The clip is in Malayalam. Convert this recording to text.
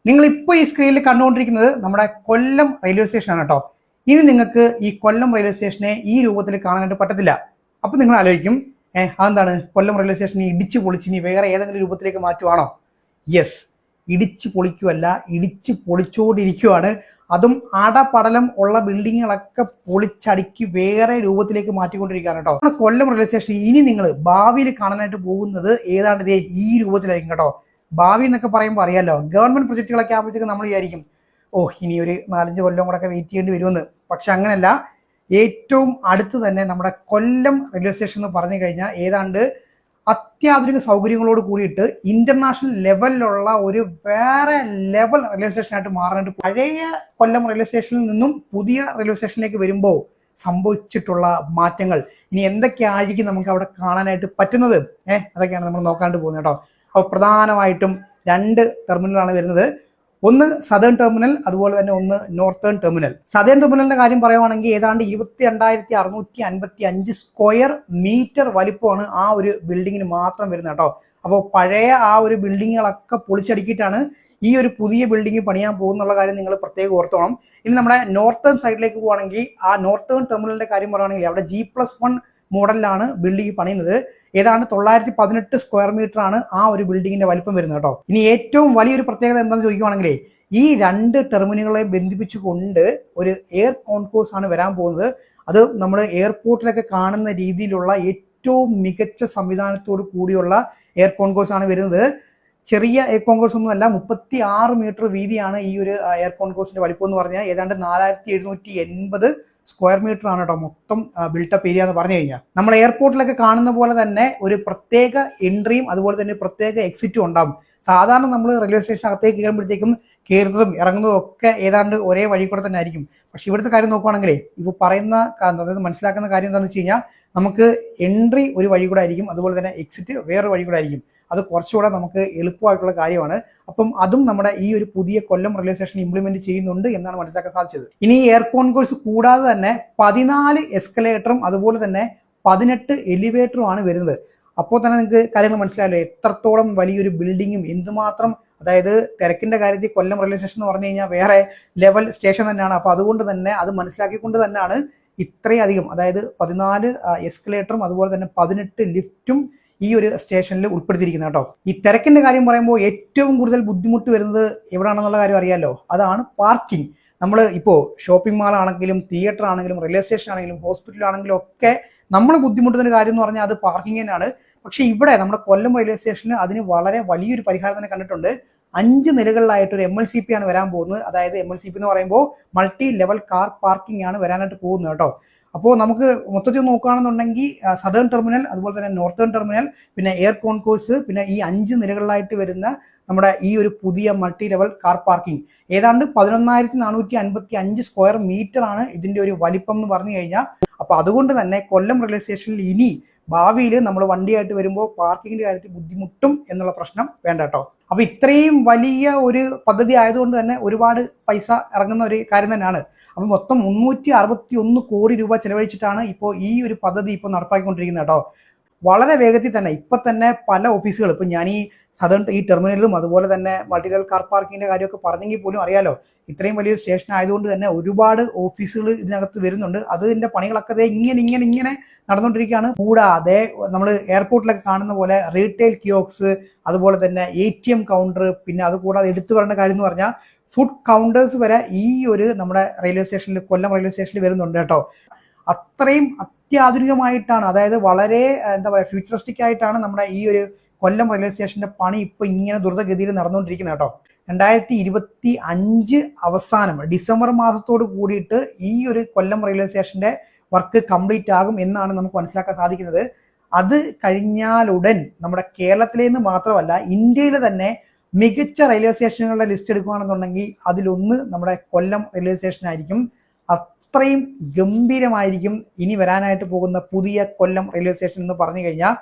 നിങ്ങളിപ്പോൾ ഈ സ്ക്രീനിൽ കണ്ടുകൊണ്ടിരിക്കുന്നത് നമ്മുടെ കൊല്ലം റെയിൽവേ സ്റ്റേഷനാണ് കേട്ടോ. ഇനി നിങ്ങൾക്ക് ഈ കൊല്ലം റെയിൽവേ സ്റ്റേഷനെ ഈ രൂപത്തിൽ കാണാനായിട്ട് പറ്റത്തില്ല. അപ്പം നിങ്ങൾ ആലോചിക്കും, അതെന്താണ് കൊല്ലം റെയിൽവേ സ്റ്റേഷനെ ഇടിച്ച് പൊളിച്ച് ഇനി വേറെ ഏതെങ്കിലും രൂപത്തിലേക്ക് മാറ്റുവാണോ? യെസ്, ഇടിച്ച് പൊളിക്കുവല്ല, ഇടിച്ച് പൊളിച്ചുകൊണ്ടിരിക്കുവാണ്. അതും അടപടലം ഉള്ള ബിൽഡിങ്ങുകളൊക്കെ പൊളിച്ചടുക്കി വേറെ രൂപത്തിലേക്ക് മാറ്റിക്കൊണ്ടിരിക്കുകയാണ് കേട്ടോ. കൊല്ലം റെയിൽവേ സ്റ്റേഷൻ ഇനി നിങ്ങൾ ഭാവിയിൽ കാണാനായിട്ട് പോകുന്നത് ഏതാണ്ട് ഈ രൂപത്തിലായിരിക്കും കേട്ടോ. ഭാവി എന്നൊക്കെ പറയുമ്പോൾ അറിയാമല്ലോ, ഗവൺമെന്റ് പ്രൊജക്റ്റുകളൊക്കെ ആകുമ്പോഴത്തേക്ക് നമ്മൾ വിചാരിക്കും ഇനി ഒരു 4-5 കൊല്ലം കൂടെ ഒക്കെ വെയിറ്റ് ചെയ്യേണ്ടി വരുമെന്ന്. പക്ഷെ അങ്ങനെയല്ല. ഏറ്റവും അടുത്ത് തന്നെ നമ്മുടെ കൊല്ലം റെയിൽവേ സ്റ്റേഷൻ എന്ന് പറഞ്ഞു കഴിഞ്ഞാൽ ഏതാണ്ട് അത്യാധുനിക സൗകര്യങ്ങളോട് കൂടിയിട്ട് ഇന്റർനാഷണൽ ലെവലിലുള്ള ഒരു വേറെ ലെവൽ റെയിൽവേ സ്റ്റേഷനായിട്ട് മാറാനായിട്ട് പഴയ കൊല്ലം റെയിൽവേ സ്റ്റേഷനിൽ നിന്നും പുതിയ റെയിൽവേ സ്റ്റേഷനിലേക്ക് വരുമ്പോൾ സംഭവിച്ചിട്ടുള്ള മാറ്റങ്ങൾ ഇനി എന്തൊക്കെയായിരിക്കും നമുക്ക് അവിടെ കാണാനായിട്ട് പറ്റുന്നത്, അതൊക്കെയാണ് നമ്മൾ നോക്കാണ്ട് പോകുന്നത് കേട്ടോ. അപ്പോൾ പ്രധാനമായിട്ടും 2 ടെർമിനലാണ് വരുന്നത്. ഒന്ന് സദേൺ ടെർമിനൽ, അതുപോലെ തന്നെ ഒന്ന് നോർത്തേൺ ടെർമിനൽ. സദേൺ ടെർമിനലിന്റെ കാര്യം പറയുവാണെങ്കിൽ ഏതാണ്ട് 22,655 സ്ക്വയർ മീറ്റർ വലിപ്പമാണ് ആ ഒരു ബിൽഡിങ്ങിന് മാത്രം വരുന്നത് കേട്ടോ. അപ്പോൾ പഴയ ആ ഒരു ബിൽഡിങ്ങുകളൊക്കെ പൊളിച്ചടുക്കിയിട്ടാണ് ഈ ഒരു പുതിയ ബിൽഡിംഗ് പണിയാൻ പോകുന്നുള്ള കാര്യം നിങ്ങൾ പ്രത്യേകം ഓർത്തോണം. ഇനി നമ്മുടെ നോർത്തേൺ സൈഡിലേക്ക് പോവുകയാണെങ്കിൽ ആ നോർത്തേൺ ടെർമിനലിന്റെ കാര്യം പറയുകയാണെങ്കിൽ അവിടെ G+1 മോഡലിലാണ് ബിൽഡിംഗ് പണിയുന്നത്. ഏതാണ്ട് 918 സ്ക്വയർ മീറ്റർ ആണ് ആ ഒരു ബിൽഡിങ്ങിന്റെ വലിപ്പം വരുന്നത് കേട്ടോ. ഇനി ഏറ്റവും വലിയൊരു പ്രത്യേകത എന്താണെന്ന് ചോദിക്കുവാണെങ്കിൽ ഈ 2 ടെർമിനലുകളെ ബന്ധിപ്പിച്ചുകൊണ്ട് ഒരു എയർ കോൺകോഴ്സ് ആണ് വരാൻ പോകുന്നത്. അത് നമ്മൾ എയർപോർട്ടിലൊക്കെ കാണുന്ന രീതിയിലുള്ള ഏറ്റവും മികച്ച സംവിധാനത്തോട് കൂടിയുള്ള എയർ കോൺകോഴ്സ് ആണ് വരുന്നത്. ചെറിയ എയർ കോൺകോഴ്സ് ഒന്നുമല്ല, 36 മീറ്റർ വീതിയാണ് ഈ ഒരു എയർ കോൺകോഴ്സിന്റെ വലിപ്പം എന്ന് പറഞ്ഞാൽ ഏതാണ്ട് 4780 സ്ക്വയർ മീറ്റർ ആണ് കേട്ടോ മൊത്തം ബിൽട്ടപ്പ് ഏരിയ എന്ന് പറഞ്ഞു കഴിഞ്ഞാൽ. നമ്മൾ എയർപോർട്ടിലൊക്കെ കാണുന്ന പോലെ തന്നെ ഒരു പ്രത്യേക എൻട്രിയും അതുപോലെ തന്നെ പ്രത്യേക എക്സിറ്റും ഉണ്ടാകും. സാധാരണ നമ്മൾ റെയിൽവേ സ്റ്റേഷൻ അകത്തേക്ക് കയറുമ്പോഴത്തേക്കും കയറുന്നതും ഇറങ്ങുന്നതും ഒക്കെ ഏതാണ്ട് ഒരേ വഴി കൂടെ തന്നെ ആയിരിക്കും. പക്ഷെ ഇവിടുത്തെ കാര്യം നോക്കുവാണെങ്കിലേ ഇപ്പോൾ പറയുന്ന അതായത് മനസ്സിലാക്കുന്ന കാര്യം എന്താണെന്ന് വെച്ച് കഴിഞ്ഞാൽ നമുക്ക് എൻട്രി ഒരു വഴി കൂടെ ആയിരിക്കും, അതുപോലെ തന്നെ എക്സിറ്റ് വേറെ വഴി കൂടെ ആയിരിക്കും. അത് കുറച്ചുകൂടെ നമുക്ക് എളുപ്പമായിട്ടുള്ള കാര്യമാണ്. അപ്പം അതും നമ്മുടെ ഈ ഒരു പുതിയ കൊല്ലം റെയിൽവേ സ്റ്റേഷൻ ഇംപ്ലിമെന്റ് ചെയ്യുന്നുണ്ട് എന്നാണ് മനസ്സിലാക്കാൻ സാധിച്ചത്. ഇനി എയർ കോൺകോഴ്സ് കൂടാതെ തന്നെ 14 എസ്കലേറ്ററും അതുപോലെ തന്നെ 18 എലിവേറ്ററും ആണ് വരുന്നത്. അപ്പോൾ തന്നെ നിങ്ങൾക്ക് കാര്യങ്ങൾ മനസ്സിലായല്ലോ എത്രത്തോളം വലിയൊരു ബിൽഡിങ്ങും എന്തുമാത്രം, അതായത് തിരക്കിന്റെ കാര്യത്തിൽ കൊല്ലം റെയിൽവേ സ്റ്റേഷൻ എന്ന് പറഞ്ഞു കഴിഞ്ഞാൽ വേറെ ലെവൽ സ്റ്റേഷൻ തന്നെയാണ്. അപ്പോൾ അതുകൊണ്ട് തന്നെ അത് മനസ്സിലാക്കിക്കൊണ്ട് തന്നെയാണ് ഇത്രയധികം, അതായത് 14 എസ്കലേറ്ററും അതുപോലെ തന്നെ 18 ലിഫ്റ്റും ഈ ഒരു സ്റ്റേഷനിൽ ഉൾപ്പെടുത്തിയിരിക്കുന്നത് കേട്ടോ. ഈ തിരക്കിന്റെ കാര്യം പറയുമ്പോൾ ഏറ്റവും കൂടുതൽ ബുദ്ധിമുട്ട് വരുന്നത് എവിടെയാണെന്നുള്ള കാര്യം അറിയാമല്ലോ, അതാണ് പാർക്കിംഗ്. നമ്മൾ ഇപ്പോൾ ഷോപ്പിംഗ് മാൾ ആണെങ്കിലും തിയേറ്റർ ആണെങ്കിലും റെയിൽവേ സ്റ്റേഷൻ ആണെങ്കിലും ഹോസ്പിറ്റൽ ആണെങ്കിലും ഒക്കെ നമ്മൾ ബുദ്ധിമുട്ടുന്ന കാര്യം എന്ന് പറഞ്ഞാൽ അത് പാർക്കിംഗ് തന്നെയാണ്. പക്ഷെ ഇവിടെ നമ്മുടെ കൊല്ലം റെയിൽവേ സ്റ്റേഷന് അതിന് വളരെ വലിയൊരു പരിഹാരം തന്നെ കണ്ടിട്ടുണ്ട്. 5 നിലകളിലായിട്ട് ഒരു MLCP ആണ് വരാൻ പോകുന്നത്. അതായത് MLCP എന്ന് പറയുമ്പോൾ മൾട്ടി ലെവൽ കാർ പാർക്കിംഗ് ആണ് വരാനായിട്ട് പോകുന്നത് കേട്ടോ. അപ്പോൾ നമുക്ക് മൊത്തത്തിൽ നോക്കുകയാണെന്നുണ്ടെങ്കിൽ സദേൺ ടെർമിനൽ, അതുപോലെ തന്നെ നോർത്തേൺ ടെർമിനൽ, പിന്നെ എയർ കോൺകോഴ്സ്, പിന്നെ ഈ 5 നിലകളിലായിട്ട് വരുന്ന നമ്മുടെ ഈ ഒരു പുതിയ മൾട്ടി ലെവൽ കാർ പാർക്കിംഗ് ഏതാണ്ട് 11,455 സ്ക്വയർ മീറ്റർ ആണ് ഇതിന്റെ ഒരു വലിപ്പം എന്ന് പറഞ്ഞു കഴിഞ്ഞാൽ. അപ്പൊ അതുകൊണ്ട് തന്നെ കൊല്ലം റെയിൽവേ സ്റ്റേഷനിൽ ഇനി ഭാവിയിൽ നമ്മൾ വണ്ടിയായിട്ട് വരുമ്പോൾ പാർക്കിങ്ങിന്റെ കാര്യത്തിൽ ബുദ്ധിമുട്ടും എന്നുള്ള പ്രശ്നം വേണ്ട കേട്ടോ. അപ്പൊ ഇത്രയും വലിയ ഒരു പദ്ധതി ആയതുകൊണ്ട് തന്നെ ഒരുപാട് പൈസ ഇറങ്ങുന്ന ഒരു കാര്യം തന്നെയാണ്. അപ്പൊ മൊത്തം 361 കോടി രൂപ ചെലവഴിച്ചിട്ടാണ് ഇപ്പോൾ ഈ ഒരു പദ്ധതി ഇപ്പോൾ നടപ്പാക്കിക്കൊണ്ടിരിക്കുന്നത് കേട്ടോ. വളരെ വേഗത്തിൽ തന്നെ ഇപ്പൊ തന്നെ പല ഓഫീസുകൾ, ഇപ്പൊ ഞാൻ ഈ സദേൺ ഈ ടെർമിനലും അതുപോലെ തന്നെ മൾട്ടി ലെവൽ കാർ പാർക്കിങ്ങിന്റെ കാര്യമൊക്കെ പറഞ്ഞെങ്കിൽ പോലും അറിയാലോ ഇത്രയും വലിയ സ്റ്റേഷൻ ആയതുകൊണ്ട് തന്നെ ഒരുപാട് ഓഫീസുകൾ ഇതിനകത്ത് വരുന്നുണ്ട്. അതിന്റെ പണികളൊക്കെ ഇങ്ങനെ നടന്നുകൊണ്ടിരിക്കുകയാണ്. കൂടാതെ നമ്മൾ എയർപോർട്ടിലൊക്കെ കാണുന്ന പോലെ റീറ്റെയിൽ കിയോക്സ്, അതുപോലെ തന്നെ ATM കൗണ്ടർ, പിന്നെ അതുകൂടാതെ എടുത്തു പറയേണ്ട കാര്യം എന്ന് പറഞ്ഞാൽ ഫുഡ് കൗണ്ടേഴ്സ് വരെ ഈ ഒരു നമ്മുടെ റെയിൽവേ സ്റ്റേഷനിൽ കൊല്ലം റെയിൽവേ സ്റ്റേഷനിൽ വരുന്നുണ്ട് കേട്ടോ. അത്രയും അത്യാധുനികമായിട്ടാണ്, അതായത് വളരെ എന്താ പറയുക ഫ്യൂച്ചറിസ്റ്റിക് ആയിട്ടാണ് നമ്മുടെ ഈ ഒരു കൊല്ലം റെയിൽവേ സ്റ്റേഷന്റെ പണി ഇപ്പൊ ഇങ്ങനെ ദ്രുതഗതിയിൽ നടന്നുകൊണ്ടിരിക്കുന്നത് കേട്ടോ. 2025 അവസാനം ഡിസംബർ മാസത്തോട് കൂടിയിട്ട് ഈ ഒരു കൊല്ലം റെയിൽവേ സ്റ്റേഷന്റെ വർക്ക് കംപ്ലീറ്റ് ആകും എന്നാണ് നമുക്ക് മനസ്സിലാക്കാൻ സാധിക്കുന്നത്. അത് കഴിഞ്ഞാലുടൻ നമ്മുടെ കേരളത്തിലെ നിന്ന് മാത്രമല്ല ഇന്ത്യയിലെ തന്നെ മികച്ച റെയിൽവേ സ്റ്റേഷനുകളുടെ ലിസ്റ്റ് എടുക്കുകയാണെന്നുണ്ടെങ്കിൽ അതിലൊന്ന് നമ്മുടെ കൊല്ലം റെയിൽവേ സ്റ്റേഷൻ ആയിരിക്കും. അത്രയും ഗംഭീരമായിരിക്കും ഇനി വരാനായിട്ട് പോകുന്ന പുതിയ കൊല്ലം റെയിൽവേ സ്റ്റേഷൻ എന്ന് പറഞ്ഞു കഴിഞ്ഞാൽ.